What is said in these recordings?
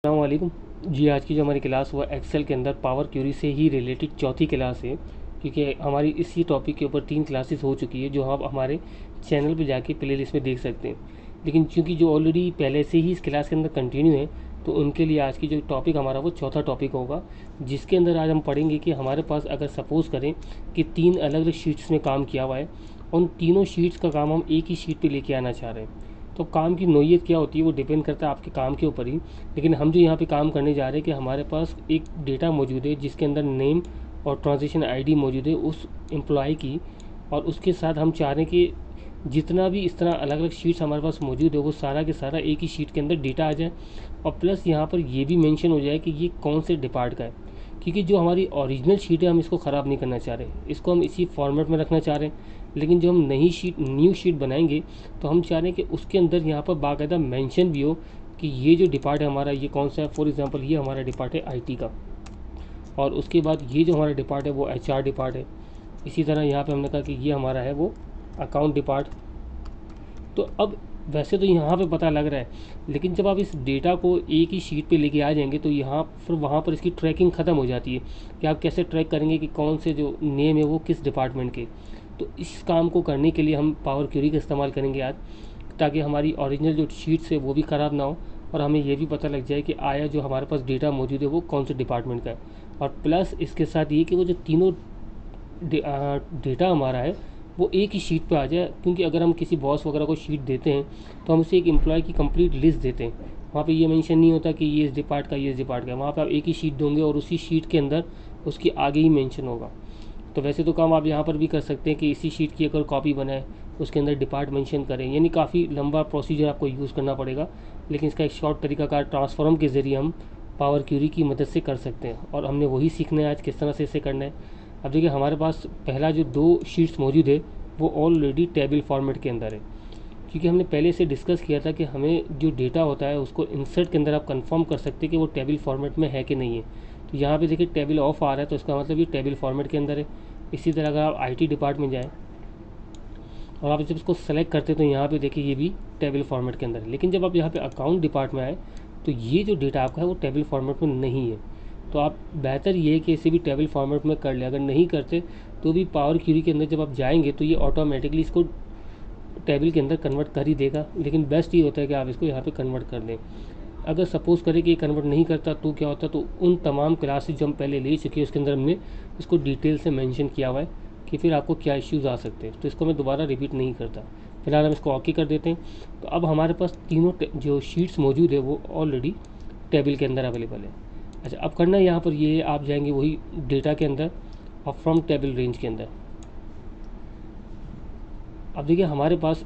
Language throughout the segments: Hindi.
अस्सलाम वालेकुम जी। आज की जो हमारी क्लास हुआ एक्सेल के अंदर पावर क्यूरी से ही रिलेटेड चौथी क्लास है, क्योंकि हमारी इसी टॉपिक के ऊपर 3 क्लासेस हो चुकी है जो आप हमारे चैनल पे जाके प्लेलिस्ट में देख सकते हैं। लेकिन चूंकि जो ऑलरेडी पहले से ही इस क्लास के अंदर कंटिन्यू है, तो उनके लिए आज की जो टॉपिक हमारा वो चौथा टॉपिक होगा, जिसके अंदर आज हम पढ़ेंगे कि हमारे पास अगर सपोज़ करें कि 3 अलग अलग शीट्स में काम किया हुआ है, उन तीनों शीट्स का काम हम एक ही शीट पे लेके आना चाह रहे हैं। तो काम की नोयत क्या होती है वो डिपेंड करता है आपके काम के ऊपर ही। लेकिन हम जो यहाँ पे काम करने जा रहे हैं कि हमारे पास एक डेटा मौजूद है जिसके अंदर नेम और ट्रांजेक्शन आईडी मौजूद है उस एम्प्लॉय की, और उसके साथ हम चाह रहे हैं कि जितना भी इस तरह अलग अलग शीट्स हमारे पास मौजूद है वो सारा के सारा एक ही शीट के अंदर डेटा आ जाए, और प्लस यहाँ पर ये भी मेंशन हो जाए कि ये कौन से डिपार्ट का है। क्योंकि जो हमारी ओरिजिनल शीट है हम इसको ख़राब नहीं करना चाह रहे, इसको हम इसी फॉर्मेट में रखना चाह रहे हैं। लेकिन जो हम न्यू शीट बनाएंगे तो हम चाह रहे हैं कि उसके अंदर यहाँ पर बाकायदा मेंशन भी हो कि ये जो डिपार्ट है हमारा ये कौन सा है। फॉर एग्जांपल ये हमारा डिपार्ट है आईटी का, और उसके बाद ये जो हमारा डिपार्ट है वो एचआर डिपार्ट है। इसी तरह यहाँ पे हमने कहा कि ये हमारा है वो अकाउंट डिपार्ट। तो अब वैसे तो यहाँ पे पता लग रहा है, लेकिन जब आप इस डेटा को एक ही शीट पे लेके आ जाएंगे तो यहाँ फिर वहाँ पर इसकी ट्रैकिंग ख़त्म हो जाती है कि आप कैसे ट्रैक करेंगे कि कौन से जो नेम है वो किस डिपार्टमेंट के। तो इस काम को करने के लिए हम पावर क्यूरी का इस्तेमाल करेंगे आज, ताकि हमारी ओरिजिनल जो शीट्स है वो भी ख़राब ना हो, और हमें ये भी पता लग जाए कि आया जो हमारे पास डेटा मौजूद है वो कौन से डिपार्टमेंट का है। और प्लस इसके साथ ये कि वो जो तीनों डेटा हमारा है वो एक ही शीट पे आ जाए। क्योंकि अगर हम किसी बॉस वगैरह को शीट देते हैं तो हम उसे एक एम्प्लॉय की कंप्लीट लिस्ट देते हैं, वहाँ पे ये मेंशन नहीं होता कि ये इस डिपार्ट का ये इस डिपार्ट का। वहाँ पे आप एक ही शीट दोगे और उसी शीट के अंदर उसके आगे ही मेंशन होगा। तो वैसे तो काम आप यहाँ पर भी कर सकते हैं कि इसी शीट की अगर कॉपी बनाए उसके अंदर डिपार्ट मेंशन करें, यानी काफ़ी लंबा प्रोसीजर आपको यूज़ करना पड़ेगा। लेकिन इसका एक शॉर्ट तरीकाकार ट्रांसफॉर्म के ज़रिए हम पावर क्यूरी की मदद से कर सकते हैं, और हमने वही सीखना है आज किस तरह से इसे करना है। अब देखिए हमारे पास पहला जो 2 शीट्स मौजूद है वो ऑलरेडी टेबल फॉर्मेट के अंदर है, क्योंकि हमने पहले से डिस्कस किया था कि हमें जो डेटा होता है उसको इंसर्ट के अंदर आप कंफर्म कर सकते हैं कि वो टेबल फॉर्मेट में है कि नहीं है। तो यहाँ पे देखिए टेबल ऑफ आ रहा है, तो इसका मतलब ये टेबल फॉर्मेट के अंदर है। इसी तरह अगर आप आईटी डिपार्टमेंट में जाएँ और आप जब इसको सेलेक्ट करते हैं तो यहाँ पे देखिए ये भी टेबल फॉर्मेट के अंदर है। लेकिन जब आप यहाँ पे अकाउंट डिपार्ट में आए तो ये जो डेटा आपका है वो टेबल फॉर्मेट में नहीं है। तो आप बेहतर ये है कि इसे भी टेबल फॉर्मेट में कर ले। अगर नहीं करते तो भी पावर क्यूरी के अंदर जब आप जाएंगे तो ये ऑटोमेटिकली इसको टेबल के अंदर कन्वर्ट कर ही देगा। लेकिन बेस्ट ये होता है कि आप इसको यहाँ पे कन्वर्ट कर दें। अगर सपोज़ करें कि ये कन्वर्ट नहीं करता तो क्या होता, तो उन तमाम क्लासेस जो हम पहले ले चुके हैं उसके अंदर हमने इसको डिटेल से मेंशन किया हुआ है कि फिर आपको क्या इश्यूज़ आ सकते हैं। तो इसको मैं दोबारा रिपीट नहीं करता, फिलहाल हम इसको ओके कर देते हैं। तो अब हमारे पास तीनों जो शीट्स मौजूद है वो ऑलरेडी टेबल के अंदर अवेलेबल है। अच्छा, अब करना यहाँ पर ये आप जाएंगे वही डेटा के अंदर और फ्रॉम टेबल रेंज के अंदर। अब देखिए हमारे पास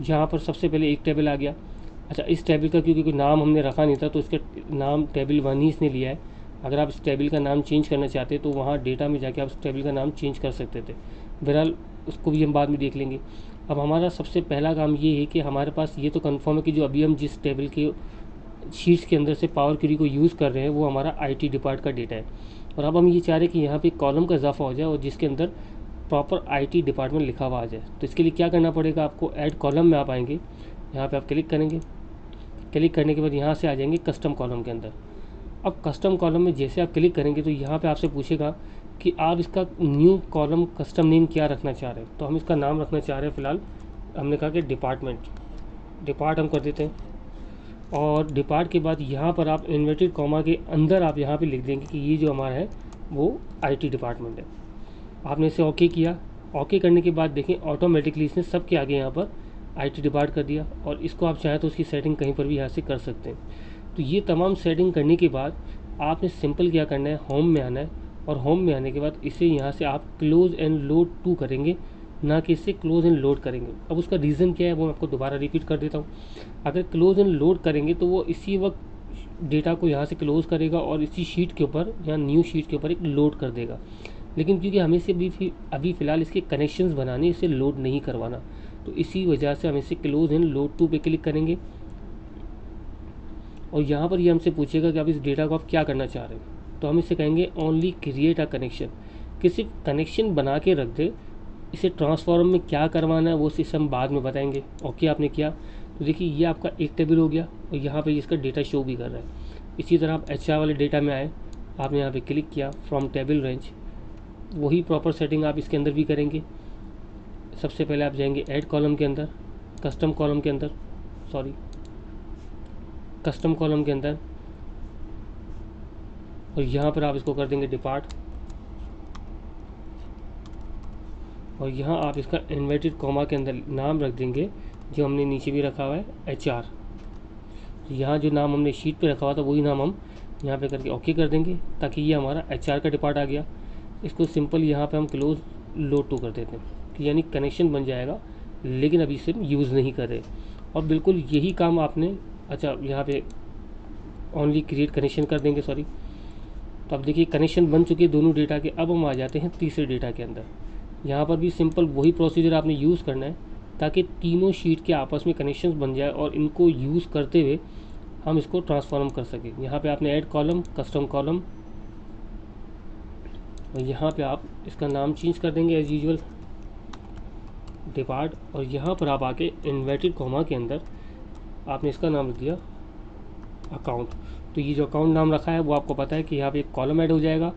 यहाँ पर सबसे पहले एक टेबल आ गया। अच्छा, इस टेबल का क्योंकि कोई नाम हमने रखा नहीं था तो इसका नाम टेबल 1 ही इसने लिया है। अगर आप इस टेबल का नाम चेंज करना चाहते तो वहाँ डेटा में जाके आप इस टेबल का नाम चेंज कर सकते थे। बहरहाल उसको भी हम बाद में देख लेंगे। अब हमारा सबसे पहला काम ये है कि हमारे पास ये तो कंफर्म है कि जो अभी हम जिस टेबल के शीट्स के अंदर से पावर क्यूरी को यूज़ कर रहे हैं वो हमारा आईटी डिपार्ट का डेटा है। और अब हम ये चाह रहे हैं कि यहाँ पे कॉलम का इजाफा हो जाए और जिसके अंदर प्रॉपर आईटी डिपार्टमेंट लिखा हुआ आ जाए। तो इसके लिए क्या करना पड़ेगा, आपको ऐड कॉलम में आप आएंगे, यहाँ पे आप क्लिक करेंगे। क्लिक करने के बाद यहाँ से आ जाएंगे कस्टम कॉलम के अंदर। अब कस्टम कॉलम में जैसे आप क्लिक करेंगे तो यहाँ पे आपसे पूछेगा कि आप इसका न्यू कॉलम कस्टम नेम क्या रखना चाह रहे हैं। तो हम इसका नाम रखना चाह रहे हैं, फ़िलहाल हमने कहा कि डिपार्ट हम कर देते हैं। और डिपार्ट के बाद यहाँ पर आप इन्वर्टेड कॉमा के अंदर आप यहाँ पे लिख देंगे कि ये जो हमारा है वो आईटी डिपार्टमेंट है। आपने इसे ओके किया। ओके करने के बाद देखें ऑटोमेटिकली इसने सबके आगे यहाँ पर आईटी डिपार्ट कर दिया, और इसको आप चाहें तो उसकी सेटिंग कहीं पर भी यहाँ से कर सकते हैं। तो ये तमाम सेटिंग करने के बाद आपने सिंपल क्या करना है, होम में आना है, और होम में आने के बाद इसे यहाँ से आप क्लोज़ एंड लोड टू करेंगे, ना कि इसे क्लोज़ एंड लोड करेंगे। अब उसका रीज़न क्या है वो मैं आपको दोबारा रिपीट कर देता हूँ। अगर क्लोज़ एंड लोड करेंगे तो वो इसी वक्त डेटा को यहाँ से क्लोज़ करेगा और इसी शीट के ऊपर या न्यू शीट के ऊपर एक लोड कर देगा। लेकिन क्योंकि हमें से अभी फ़िलहाल इसके कनेक्शंस बनाने, इसे लोड नहीं करवाना, तो इसी वजह से हम इसे क्लोज एंड लोड टू पे क्लिक करेंगे। और यहाँ पर ये हमसे पूछेगा कि आप इस डेटा को आप क्या करना चाह रहे हैं। तो हम इसे कहेंगे ओनली क्रिएट अ कनेक्शन, कि सिर्फ कनेक्शन बना के रख दे। इसे ट्रांसफॉर्म में क्या करवाना है वो सिस्टम बाद में बताएंगे। ओके आपने किया तो देखिए ये आपका एक टेबल हो गया और यहाँ पे इसका डेटा शो भी कर रहा है। इसी तरह आप HR वाले डेटा में आए, आपने यहाँ पे क्लिक किया फ्रॉम टेबल रेंज, वही प्रॉपर सेटिंग आप इसके अंदर भी करेंगे। सबसे पहले आप जाएंगे ऐड कॉलम के अंदर, कस्टम कॉलम के अंदर, कस्टम कॉलम के अंदर, और यहाँ पर आप इसको कर देंगे डिपार्ट, और यहाँ आप इसका इन्वर्टेड कॉमा के अंदर नाम रख देंगे जो हमने नीचे भी रखा हुआ है HR। तो यहाँ जो नाम हमने शीट पे रखा हुआ था वही नाम हम यहाँ पे करके ओके कर देंगे, ताकि ये हमारा HR का डिपार्ट आ गया। इसको सिंपल यहाँ पे हम क्लोज लोड टू कर देते हैं, कि यानी कनेक्शन बन जाएगा, लेकिन अभी इसे यूज़ नहीं कर रहे। और बिल्कुल यही काम आपने, अच्छा यहाँ पे ओनली क्रिएट कनेक्शन कर देंगे, तो अब देखिए कनेक्शन बन चुके दोनों डेटा के। अब हम आ जाते हैं तीसरे डेटा के अंदर। यहाँ पर भी सिंपल वही प्रोसीजर आपने यूज़ करना है, ताकि तीनों शीट के आपस में कनेक्शंस बन जाए और इनको यूज़ करते हुए हम इसको ट्रांसफॉर्म कर सकें। यहाँ पे आपने ऐड कॉलम, कस्टम कॉलम, और यहाँ पे आप इसका नाम चेंज कर देंगे एज यूजुअल डिपार्ट, और यहाँ पर आप आके इन्वर्टेड कॉमा के अंदर आपने इसका नाम लिख दिया अकाउंट। तो ये जो अकाउंट नाम रखा है वो आपको पता है कि यहाँ पे एक कॉलम ऐड हो जाएगा,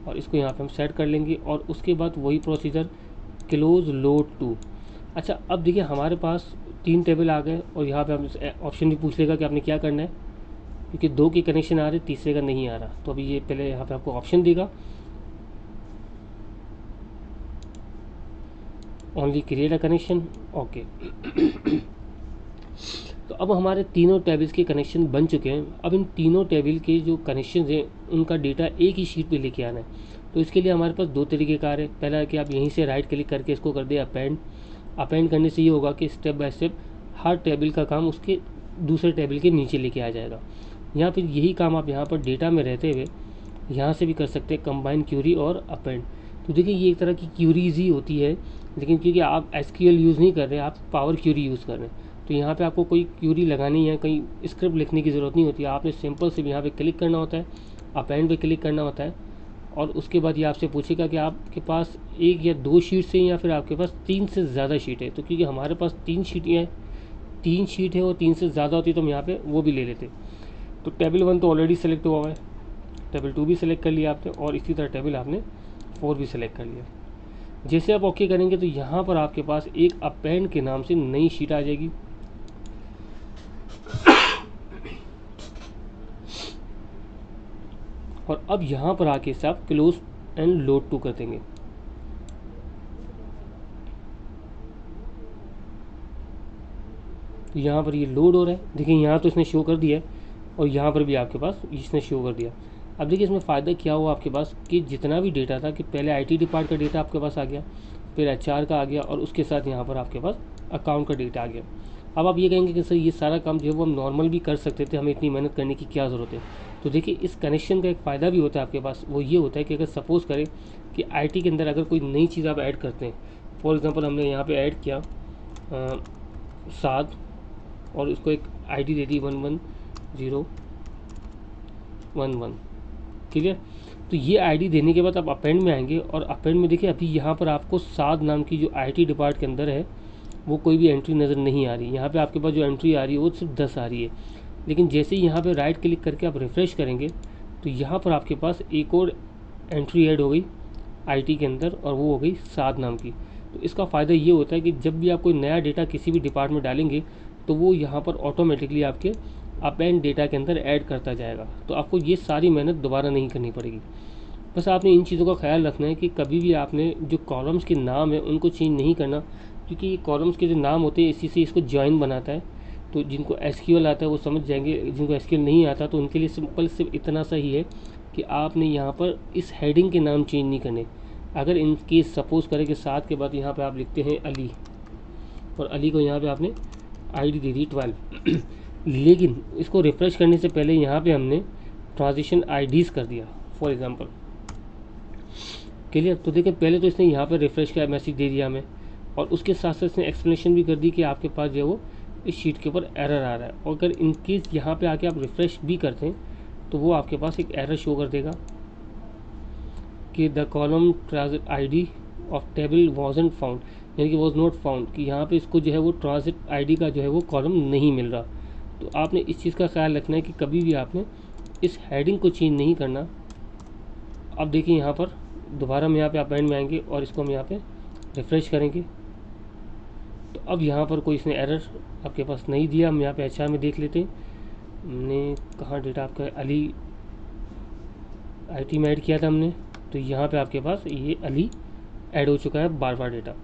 और इसको यहाँ पे हम सेट कर लेंगे, और उसके बाद वही प्रोसीजर क्लोज लोड टू। अच्छा अब देखिए हमारे पास 3 टेबल आ गए, और यहाँ पे हम ऑप्शन भी पूछ लेगा कि आपने क्या करना है, क्योंकि 2 के कनेक्शन आ रहे, तीसरे का नहीं आ रहा। तो अभी ये पहले यहाँ पे आपको ऑप्शन देगा only create a connection, okay. तो अब हमारे तीनों टेबल्स के कनेक्शन बन चुके हैं। अब इन तीनों टेबल के जो कनेक्शन हैं उनका डेटा एक ही शीट पे लेके आना है। तो इसके लिए हमारे पास 2 तरीके कार है। पहला है कि आप यहीं से राइट क्लिक करके इसको कर दे अपेंड। अपेंड करने से ये होगा कि step by step her table का काम उसके दूसरे टेबल के नीचे लेके आ जाएगा। या फिर यही काम आप यहाँ पर डेटा में रहते हुए यहाँ से भी कर सकते हैं, कंबाइन क्यूरी और अपेंड। तो देखिए ये एक तरह की क्यूरीज ही होती है, लेकिन क्योंकि आप SQL यूज़ नहीं कर रहे, आप पावर क्यूरी यूज़ कर रहे हैं, तो यहाँ पे आपको कोई क्यूरी लगानी है, कहीं स्क्रिप्ट लिखने की ज़रूरत नहीं होती है। आपने सिंपल से यहाँ पे क्लिक करना होता है, अपेंड पे क्लिक करना होता है, और उसके बाद ये आपसे पूछेगा कि आपके पास 1 या 2 शीट से या फिर आपके पास 3 से ज़्यादा शीट है। तो क्योंकि हमारे पास 3 शीट है, 3 शीट है और 3 से ज़्यादा होती है तो हम यहाँ पे वो भी ले लेते। तो टेबल 1 तो ऑलरेडी सेलेक्ट हुआ है, टेबल 2 भी सेलेक्ट कर लिया आपने, और इसी तरह टेबल आपने 4 भी सेलेक्ट कर लिया। जैसे आप ओके करेंगे तो यहाँ पर आपके पास एक अपेंड के नाम से नई शीट आ जाएगी। और अब यहाँ पर आके से आप क्लोज एंड लोड टू कर देंगे। तो यहाँ पर ये लोड हो रहा है, देखिए यहाँ तो इसने शो कर दिया है, और यहाँ पर भी आपके पास इसने शो कर दिया। अब देखिए इसमें फ़ायदा क्या हुआ आपके पास, कि जितना भी डेटा था, कि पहले IT डिपार्ट का डेटा आपके पास आ गया, फिर HR का आ गया, और उसके साथ यहाँ पर आपके पास अकाउंट का डेटा आ गया। अब आप ये कहेंगे कि सर ये सारा काम जो है वो हम नॉर्मल भी कर सकते थे, हमें इतनी मेहनत करने की क्या ज़रूरत है। तो देखिए इस कनेक्शन का एक फ़ायदा भी होता है आपके पास, वो ये होता है कि अगर सपोज़ करें कि IT के अंदर अगर कोई नई चीज़ आप ऐड करते हैं, फॉर एग्ज़ाम्पल हमने यहाँ पर ऐड किया साद, और उसको एक ID दे दी 11011, क्लियर। तो ये ID देने के बाद आप अपेंड में आएंगे, और अपेंड में देखिए अभी यहाँ पर आपको साद नाम की जो IT डिपार्ट के अंदर है वो कोई भी एंट्री नज़र नहीं आ रही। यहाँ पे आपके पास जो एंट्री आ रही है वो सिर्फ 10 आ रही है। लेकिन जैसे ही यहाँ पे राइट क्लिक करके आप रिफ़्रेश करेंगे तो यहाँ पर आपके पास एक और एंट्री ऐड हो गई IT के अंदर, और वो हो गई साद नाम की। तो इसका फ़ायदा ये होता है कि जब भी आप कोई नया डेटा किसी भी डिपार्ट में डालेंगे तो वो यहाँ पर ऑटोमेटिकली आपके अपेंड डेटा के अंदर ऐड करता जाएगा। तो आपको ये सारी मेहनत दोबारा नहीं करनी पड़ेगी। बस आपने इन चीज़ों का ख्याल रखना है कि कभी भी आपने जो कॉलम्स के नाम है उनको चेंज नहीं करना, क्योंकि ये कॉलम्स के जो नाम होते हैं इसी से इसको जॉइन बनाता है। तो जिनको SQL आता है वो समझ जाएंगे, जिनको SQL नहीं आता तो उनके लिए सिंपल सिर्फ इतना सा ही है कि आपने यहाँ पर इस हेडिंग के नाम चेंज नहीं करने। अगर इन केस सपोज़ करें कि 7 के बाद यहाँ पर आप लिखते हैं अली, और अली को यहाँ पर आपने ID दे दी 12 लेकिन इसको रिफ़्रेश करने से पहले यहाँ पे हमने ट्रांजिशन IDs कर दिया फॉर एग्जांपल, क्लियर। तो देखिए पहले तो इसने यहाँ पर रिफ़्रेश का मैसेज दे दिया हमें, और उसके साथ साथ इसने एक्सप्लेनेशन भी कर दी कि आपके पास जो है वो इस शीट के ऊपर एरर आ रहा है। और अगर इनकेस यहाँ पे आके आप रिफ़्रेश भी करते हैं तो वो आपके पास एक एरर शो कर देगा कि the column ID of table wasn't found, यानी कि वॉज नॉट फाउंड, कि यहाँ पे इसको जो है वो ट्रांजिट आईडी का जो है वो कॉलम नहीं मिल रहा। तो आपने इस चीज़ का ख्याल रखना है कि कभी भी आपने इस हेडिंग को चेंज नहीं करना। अब देखिए यहाँ पर दोबारा हम यहाँ पे अपेंड में आएंगे और इसको हम यहाँ पे रिफ़्रेश करेंगे। तो अब यहाँ पर कोई इसने एरर आपके पास नहीं दिया। हम यहाँ पे HR में देख लेते हैं, हमने कहाँ डेटा आपका अली IT में ऐड किया था हमने, तो यहाँ पे आपके पास ये अली ऐड हो चुका है बार बार डेटा।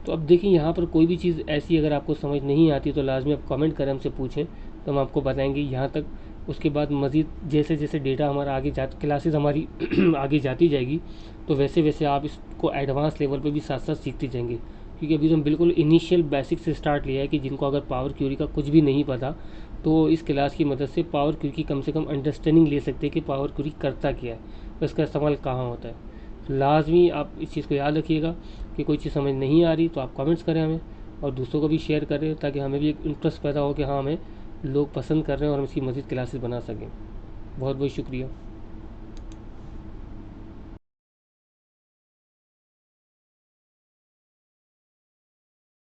तो अब देखिए यहाँ पर कोई भी चीज़ ऐसी अगर आपको समझ नहीं आती तो लाजमी आप कमेंट करें, हमसे पूछें, तो हम आपको बताएंगे यहाँ तक। उसके बाद मज़ीद जैसे जैसे डेटा हमारा आगे क्लासेस हमारी आगे जाती जाएगी, तो वैसे वैसे आप इसको एडवांस लेवल पे भी साथ साथ सीखते जाएंगे। क्योंकि अभी तो हम बिल्कुल इनिशियल बेसिक से स्टार्ट लिया है कि जिनको अगर पावर क्यूरी का कुछ भी नहीं पता तो इस क्लास की मदद से पावर क्यूरी की कम से कम अंडरस्टैंडिंग ले सकते हैं कि पावर क्यूरी करता क्या है, तो इसका इस्तेमाल कहाँ होता है। तो लाजमी आप इस चीज़ को याद रखिएगा कि कोई चीज़ समझ नहीं आ रही तो आप कमेंट्स करें हमें, और दूसरों को भी शेयर करें, ताकि हमें भी एक इंटरेस्ट पैदा हो कि हाँ हमें लोग पसंद कर रहे हैं और हम इसकी मज़ीद क्लासेस बना सकें। बहुत बहुत शुक्रिया।